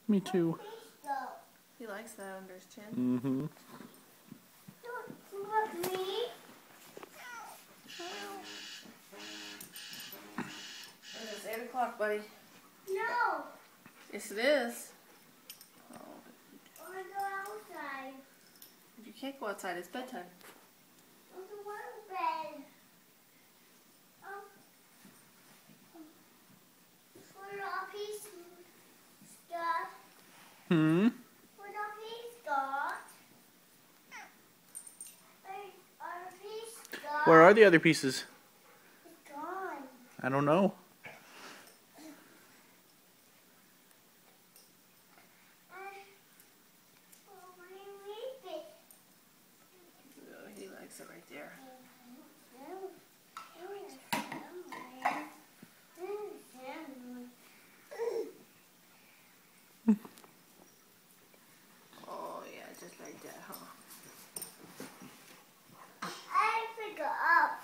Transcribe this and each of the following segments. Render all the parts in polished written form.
Me too. He likes that under his chin. Mm-hmm. It's 8 o'clock, buddy. No. Yes, it is. Oh. I want to go outside. You can't go outside. It's bedtime. I want to go to bed. For our piece stuff. Hmm? For our piece stuff. Our piece stuff. Where are the other pieces? It's gone. I don't know. He likes it right there. Oh yeah, just like that, huh? I pick it up.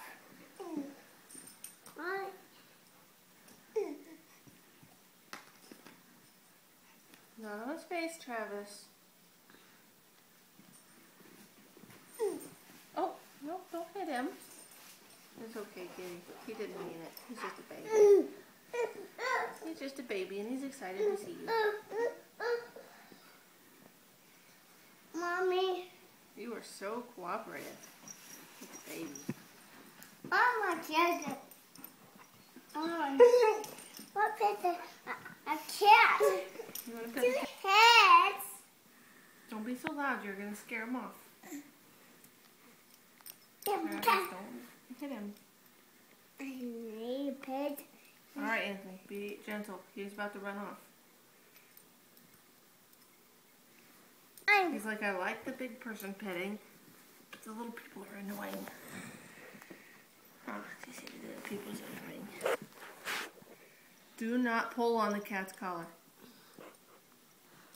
Not on his face, Travis. Oh, no, don't hit him. It's okay, Kitty. He didn't mean it. He's just a baby. He's just a baby and he's excited to see you. Mommy. You are so cooperative. He's a baby. Mama, Jacob. What is a cat? You want to pet the cat? Cats. Don't be so loud. You're going to scare him off. Travis, Cat. don't hit him. I need a pet. All right, Anthony. Be gentle. He's about to run off. He's like, I like the big person petting, but the little people are annoying. Oh, you see, the little people's annoying. Do not pull on the cat's collar.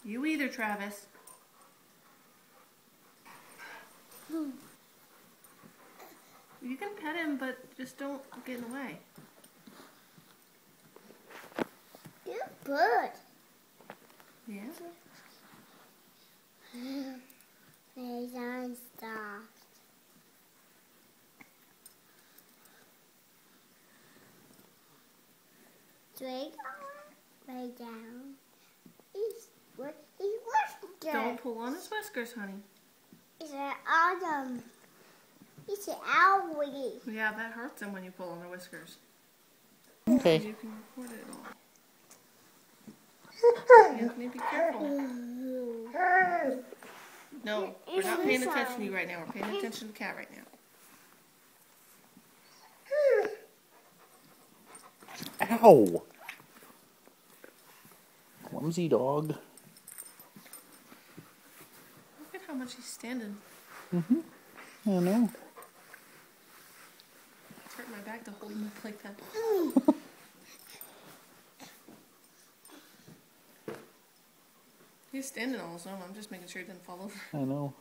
You either, Travis. You can pet him, but just don't get in the way. You're good. Yeah? Face on stuff. Straight on, way down. He's whiskers. Don't pull on his whiskers, honey. He's an autumn. He's an owie. Yeah, that hurts him when you pull on the whiskers. Okay. You can record it all. Anthony, be careful. No, we're not paying attention to you right now. We're paying attention to the cat right now. Ow! Clumsy dog. Look at how much he's standing. Mm-hmm. I know. It's hurting my back to hold him up like that. He's standing all his own. I'm just making sure he didn't fall over. I know.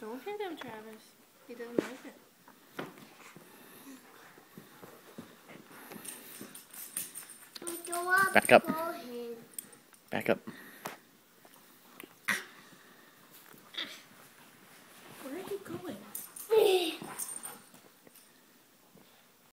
Don't hit him, Travis. He doesn't like it. Back up. Back up.